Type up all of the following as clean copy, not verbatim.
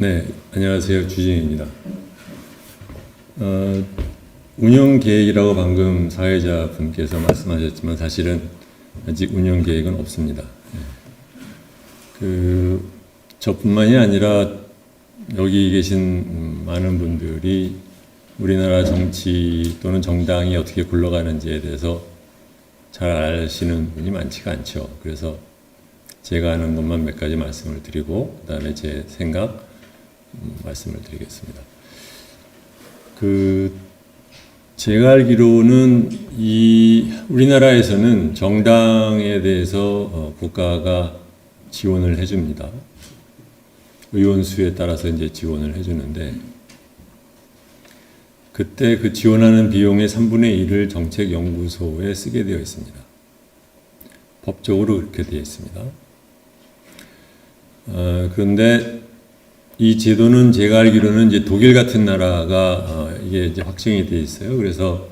네, 안녕하세요. 주진입니다. 운영 계획이라고 방금 사회자분께서 말씀하셨지만 사실은 아직 운영 계획은 없습니다. 저뿐만이 아니라 여기 계신 많은 분들이 우리나라 정치 또는 정당이 어떻게 굴러가는지에 대해서 잘 아시는 분이 많지가 않죠. 그래서 제가 아는 것만 몇 가지 말씀을 드리고 그 다음에 제 생각 말씀을 드리겠습니다. 제가 알기로는 우리나라에서는 정당에 대해서 국가가 지원을 해줍니다. 의원 수에 따라서 이제 지원을 해주는데 그때 그 지원하는 비용의 3분의 1을 정책연구소에 쓰게 되어 있습니다. 법적으로 그렇게 되어 있습니다. 그런데 이 제도는 제가 알기로는 이제 독일 같은 나라가 이게 이제 확정이 되어 있어요. 그래서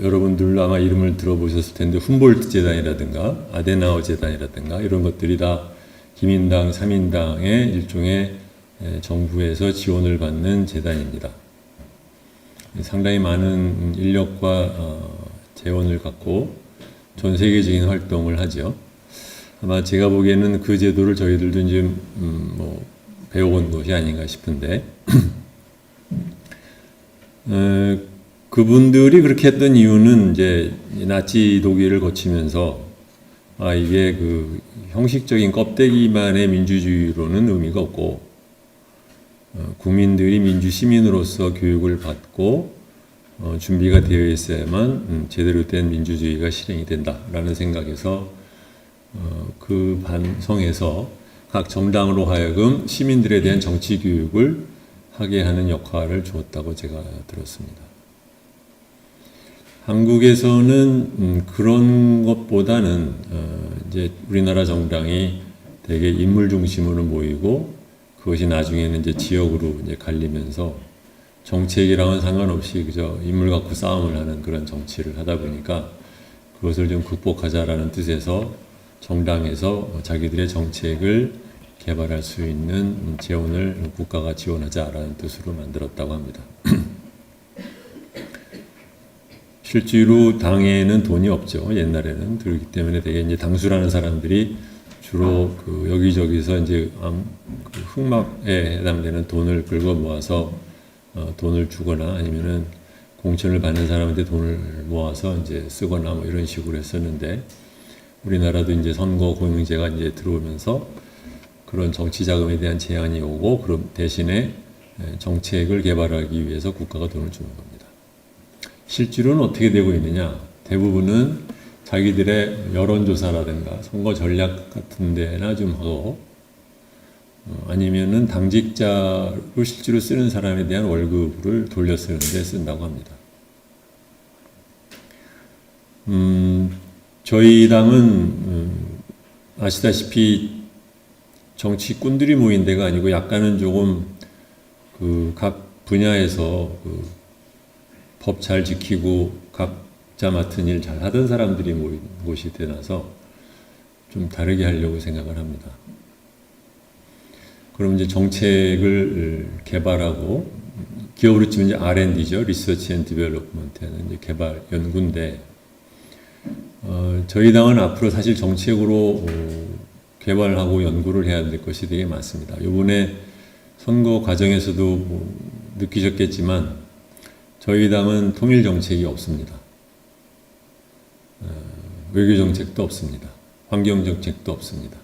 여러분들도 아마 이름을 들어보셨을 텐데 훔볼트 재단이라든가 아데나우 재단이라든가 이런 것들이 다 기민당, 3인당의 일종의 정부에서 지원을 받는 재단입니다. 상당히 많은 인력과 재원을 갖고 전 세계적인 활동을 하죠. 아마 제가 보기에는 그 제도를 저희들도 이제 배워온 것이 아닌가 싶은데 그분들이 그렇게 했던 이유는 이제 나치 독일을 거치면서 이게 그 형식적인 껍데기만의 민주주의로는 의미가 없고 국민들이 민주 시민으로서 교육을 받고 준비가 되어 있어야만 제대로 된 민주주의가 실행이 된다라는 생각에서 그 반성에서 각 정당으로 하여금 시민들에 대한 정치 교육을 하게 하는 역할을 주었다고 제가 들었습니다. 한국에서는 그런 것보다는 이제 우리나라 정당이 되게 인물 중심으로 모이고 그것이 나중에는 이제 지역으로 이제 갈리면서 정책이랑은 상관없이 그저 인물 갖고 싸움을 하는 그런 정치를 하다 보니까 그것을 좀 극복하자라는 뜻에서 정당에서 자기들의 정책을 개발할 수 있는 재원을 국가가 지원하자라는 뜻으로 만들었다고 합니다. 실제로 당에는 돈이 없죠. 옛날에는. 그렇기 때문에 되게 이제 당수라는 사람들이 주로 여기저기서 이제 흑막에 해당되는 돈을 긁어 모아서 돈을 주거나 아니면은 공천을 받는 사람한테 돈을 모아서 이제 쓰거나 이런 식으로 했었는데 우리나라도 이제 선거 공영제가 이제 들어오면서 그런 정치 자금에 대한 제한이 오고 그럼 대신에 정책을 개발하기 위해서 국가가 돈을 주는 겁니다. 실제로는 어떻게 되고 있느냐? 대부분은 자기들의 여론조사라든가 선거 전략 같은 데나 좀 하고 아니면은 당직자로 실제로 쓰는 사람에 대한 월급을 돌려 쓰는 데 쓴다고 합니다. 저희 당은 아시다시피 정치꾼들이 모인 데가 아니고 약간은 조금 각 분야에서 법 잘 지키고 각자 맡은 일 잘 하던 사람들이 모인 곳이 되나서 좀 다르게 하려고 생각을 합니다. 그럼 이제 정책을 개발하고 기업으로 치면 이제 R&D죠. 리서치 앤 디벨롭먼트는 이제 개발 연구인데 저희 당은 앞으로 사실 정책으로 개발하고 연구를 해야 될 것이 되게 많습니다. 이번에 선거 과정에서도 느끼셨겠지만 저희 당은 통일 정책이 없습니다. 외교 정책도 없습니다. 환경 정책도 없습니다.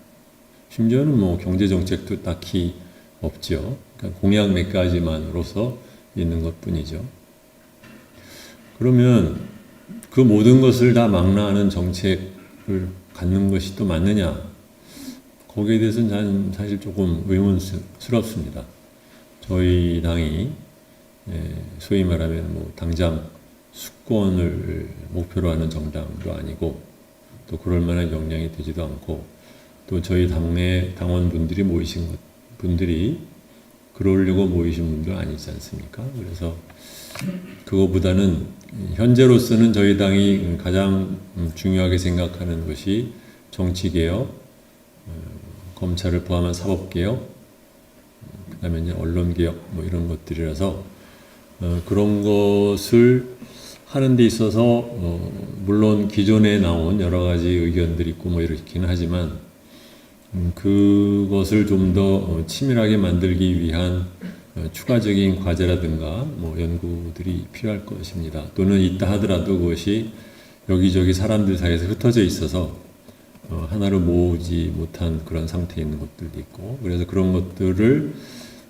심지어는 경제 정책도 딱히 없죠. 그러니까 공약 몇 가지만으로서 있는 것뿐이죠. 그러면 그 모든 것을 다 망라하는 정책을 갖는 것이 또 맞느냐? 거기에 대해서는 저는 사실 조금 의문스럽습니다. 저희 당이 소위 말하면 당장 수권을 목표로 하는 정당도 아니고 또 그럴 만한 역량이 되지도 않고 또 저희 당내 당원분들이 모이신 분들이 그러려고 모이신 분도 아니지 않습니까? 그래서 그거보다는 현재로서는 저희 당이 가장 중요하게 생각하는 것이 정치개혁, 검찰을 포함한 사법개혁, 그다음에 이제 언론 개혁 뭐 이런 것들이라서 그런 것을 하는 데 있어서 물론 기존에 나온 여러 가지 의견들이 있고 뭐 이렇기는 하지만 그것을 좀 더 치밀하게 만들기 위한 추가적인 과제라든가 뭐 연구들이 필요할 것입니다. 또는 있다 하더라도 그것이 여기저기 사람들 사이에서 흩어져 있어서 하나로 모으지 못한 그런 상태에 있는 것들도 있고, 그래서 그런 것들을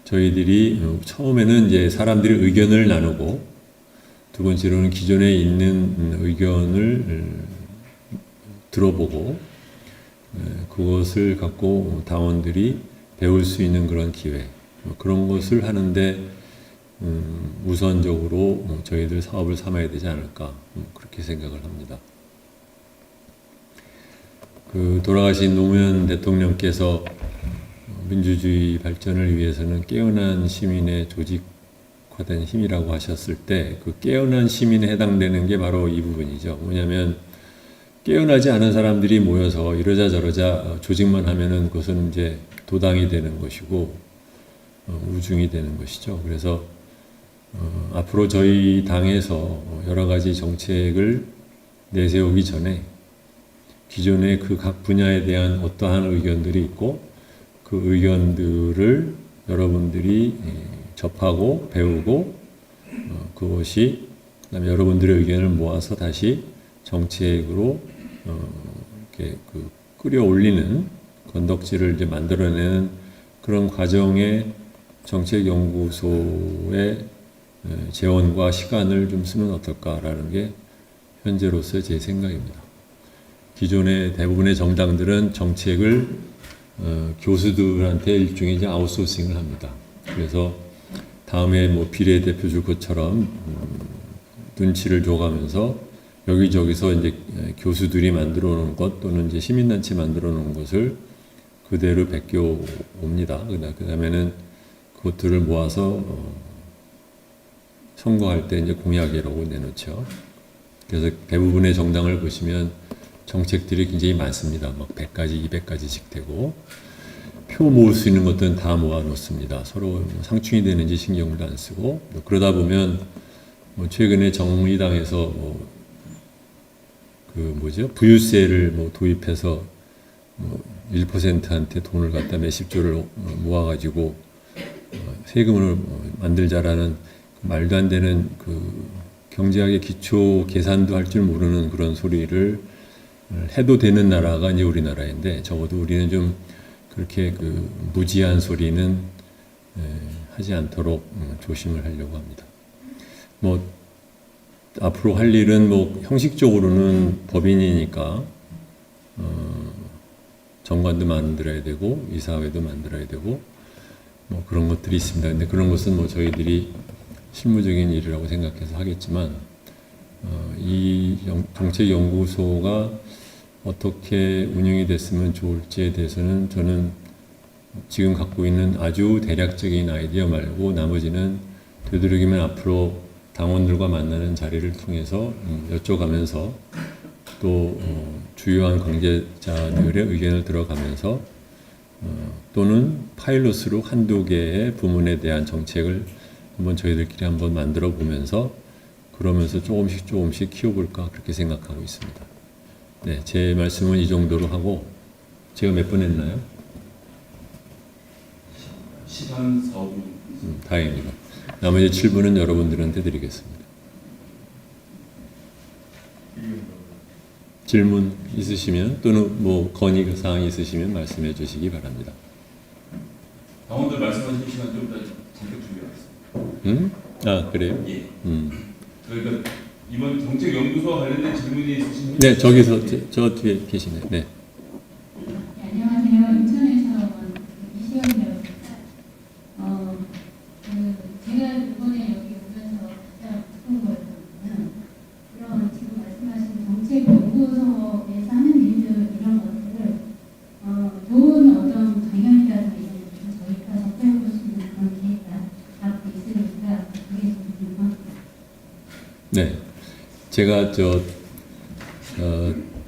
저희들이 처음에는 이제 사람들이 의견을 나누고, 두 번째로는 기존에 있는 의견을 들어보고 그것을 갖고 당원들이 배울 수 있는 그런 기회, 그런 것을 하는데 우선적으로 저희들 사업을 삼아야 되지 않을까, 그렇게 생각을 합니다. 그 돌아가신 노무현 대통령께서 민주주의 발전을 위해서는 깨어난 시민의 조직화된 힘이라고 하셨을 때, 그 깨어난 시민에 해당되는 게 바로 이 부분이죠. 뭐냐면 깨어나지 않은 사람들이 모여서 이러자 저러자 조직만 하면은 그것은 이제 도당이 되는 것이고 우중이 되는 것이죠. 그래서 앞으로 저희 당에서 여러 가지 정책을 내세우기 전에 기존의 그 각 분야에 대한 어떠한 의견들이 있고, 그 의견들을 여러분들이 접하고 배우고 그것이 그다음에 여러분들의 의견을 모아서 다시 정책으로 이렇게 그 끌어올리는 건덕지를 이제 만들어내는 그런 과정에 정책연구소의 재원과 시간을 좀 쓰면 어떨까라는 게 현재로서의 제 생각입니다. 기존의 대부분의 정당들은 정책을 교수들한테 일종의 이제 아웃소싱을 합니다. 그래서 다음에 뭐 비례대표 줄 것처럼 눈치를 줘가면서 여기저기서 이제 교수들이 만들어 놓은 것 또는 이제 시민단체 만들어 놓은 것을 그대로 베껴 옵니다. 그 다음에는 그것들을 모아서 선거할 때 이제 공약이라고 내놓죠. 그래서 대부분의 정당을 보시면 정책들이 굉장히 많습니다. 막 100가지, 200가지씩 되고, 표 모을 수 있는 것들은 다 모아 놓습니다. 서로 상충이 되는지 신경도 안 쓰고, 그러다 보면 뭐 최근에 정의당에서 부유세를 도입해서 1%한테 돈을 갖다 몇십 조를 모아가지고 세금을 만들자라는 말도 안 되는 그 경제학의 기초 계산도 할 줄 모르는 그런 소리를 해도 되는 나라가 이제 우리나라인데, 적어도 우리는 좀 그렇게 그 무지한 소리는 하지 않도록 조심을 하려고 합니다. 뭐 앞으로 할 일은 뭐 형식적으로는 법인이니까 정관도 만들어야 되고 이사회도 만들어야 되고 뭐 그런 것들이 있습니다. 근데 그런 것은 뭐 저희들이 실무적인 일이라고 생각해서 하겠지만 이 정책연구소가 어떻게 운영이 됐으면 좋을지에 대해서는 저는 지금 갖고 있는 아주 대략적인 아이디어 말고 나머지는 되도록이면 앞으로 당원들과 만나는 자리를 통해서 여쭤가면서 또 주요한 관계자들의 의견을 들어가면서 또는 파일럿으로 한두 개의 부문에 대한 정책을 한번 저희들끼리 한번 만들어 보면서 그러면서 조금씩 키워볼까 그렇게 생각하고 있습니다. 네, 제 말씀은 이 정도로 하고 제가 몇 번 했나요? 14분. 다행입니다. 나머지 7분은 여러분들한테 드리겠습니다. 질문 있으시면 또는 뭐 건의 사항이 있으시면 말씀해 주시기 바랍니다. 당원들 말씀하신 시간 좀 더 잔뜩 준비하겠습니다. 아, 그래요? 예. 그러니까 이번 정책연구소와 관련된 질문이 있으시면 네, 저기서 저 뒤에 계시네요. 네. 네, 안녕하세요. 인천에서 온 이시연이라고 합니다. 제가 이번에 여기 오면서 가장 싶은 거였거든요. 그런 지금 말씀하신 정책연구소에서 하는 일들 이런 것들을 좋은 어떤 강연이라든가 이런 것들 저희가 접해볼 수 있는 그런 기회가 앞으로 있으니까 그게 좀 궁금합니다. 네. 제가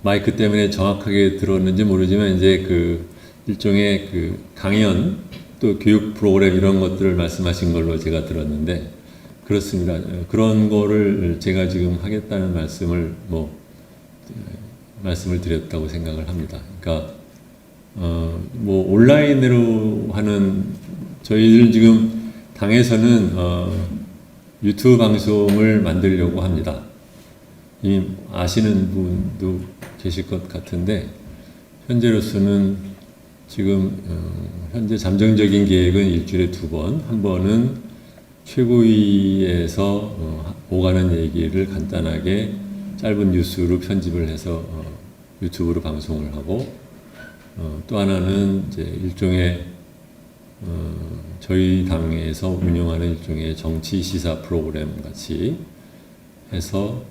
마이크 때문에 정확하게 들었는지 모르지만 이제 그 일종의 그 강연 또 교육 프로그램 이런 것들을 말씀하신 걸로 제가 들었는데 그렇습니다. 그런 거를 제가 지금 하겠다는 말씀을 드렸다고 생각을 합니다. 그러니까 뭐 온라인으로 하는 저희들 지금 당에서는 유튜브 방송을 만들려고 합니다. 이미 아시는 분도 계실 것 같은데 현재로서는 지금 현재 잠정적인 계획은 일주일에 2번, 한 번은 최고위에서 오가는 얘기를 간단하게 짧은 뉴스로 편집을 해서 유튜브로 방송을 하고 또 하나는 이제 일종의 저희 당에서 운영하는 일종의 정치 시사 프로그램 같이 해서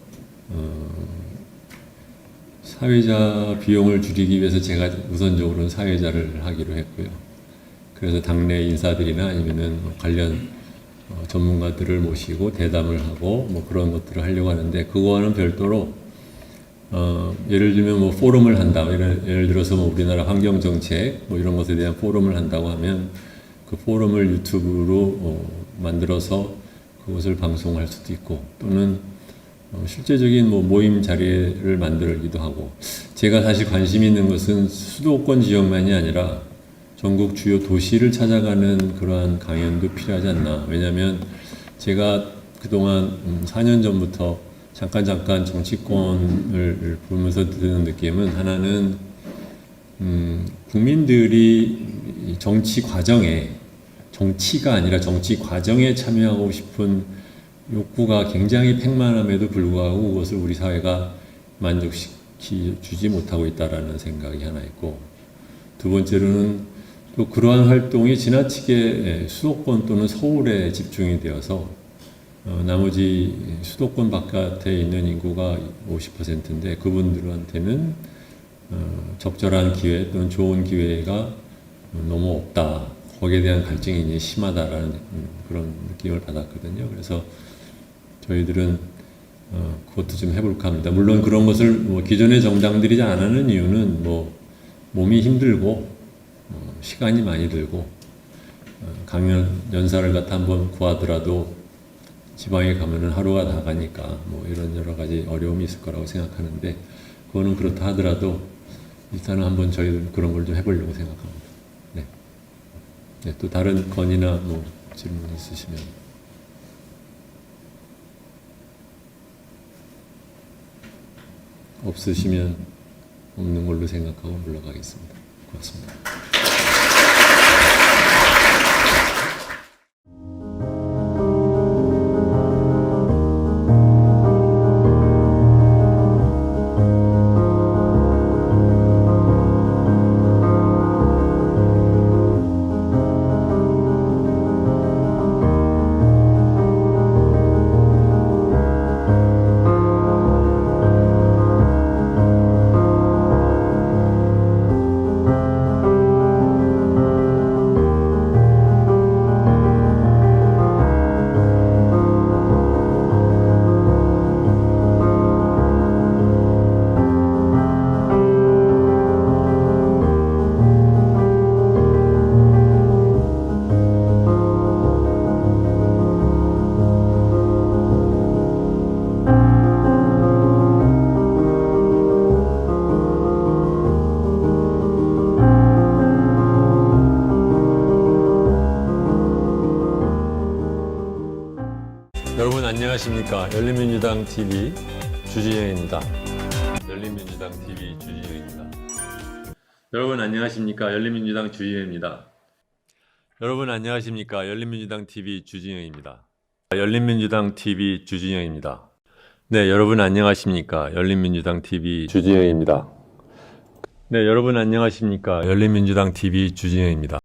사회자 비용을 줄이기 위해서 제가 우선적으로는 사회자를 하기로 했고요. 그래서 당내 인사들이나 아니면은 관련 전문가들을 모시고 대담을 하고 뭐 그런 것들을 하려고 하는데 그거와는 별도로 예를 들면 뭐 포럼을 한다. 예를 들어서 뭐 우리나라 환경 정책 뭐 이런 것에 대한 포럼을 한다고 하면 그 포럼을 유튜브로 만들어서 그것을 방송할 수도 있고 또는 실제적인 뭐 모임 자리를 만들기도 하고 제가 사실 관심 있는 것은 수도권 지역만이 아니라 전국 주요 도시를 찾아가는 그러한 강연도 필요하지 않나. 왜냐하면 제가 그동안 4년 전부터 잠깐 정치권을 보면서 드는 느낌은 하나는 국민들이 정치 과정에 정치가 아니라 정치 과정에 참여하고 싶은 욕구가 굉장히 팽만함에도 불구하고 그것을 우리 사회가 만족시키지 못하고 있다라는 생각이 하나 있고 두 번째로는 또 그러한 활동이 지나치게 수도권 또는 서울에 집중이 되어서 나머지 수도권 바깥에 있는 인구가 50%인데 그분들한테는 적절한 기회 또는 좋은 기회가 너무 없다. 거기에 대한 갈증이 이제 심하다라는 그런 느낌을 받았거든요. 그래서 저희들은 그것도 좀 해볼까 합니다. 물론 그런 것을 뭐 기존의 정당들이 안 하는 이유는 뭐 몸이 힘들고 시간이 많이 들고 강연 연사를 갖다 한번 구하더라도 지방에 가면은 하루가 다 가니까 뭐 이런 여러 가지 어려움이 있을 거라고 생각하는데 그거는 그렇다 하더라도 일단은 한번 저희들 그런 걸 좀 해보려고 생각합니다. 네. 네, 또 다른 건의나 뭐 질문 있으시면 없으시면 없는 걸로 생각하고 물러가겠습니다. 고맙습니다. 여러분 안녕하십니까. 열린민주당 TV 주진영입니다. 열린민주당 TV 주진영입니다. 여러분 안녕하십니까. 열린민주당 주진영입니다. 여러분 안녕하십니까. 열린민주당 TV 주진영입니다. 열린민주당 TV 주진영입니다. 네, 여러분 안녕하십니까. 열린민주당 TV 주진영입니다. 네, 여러분 안녕하십니까. 열린민주당 TV 주진영입니다.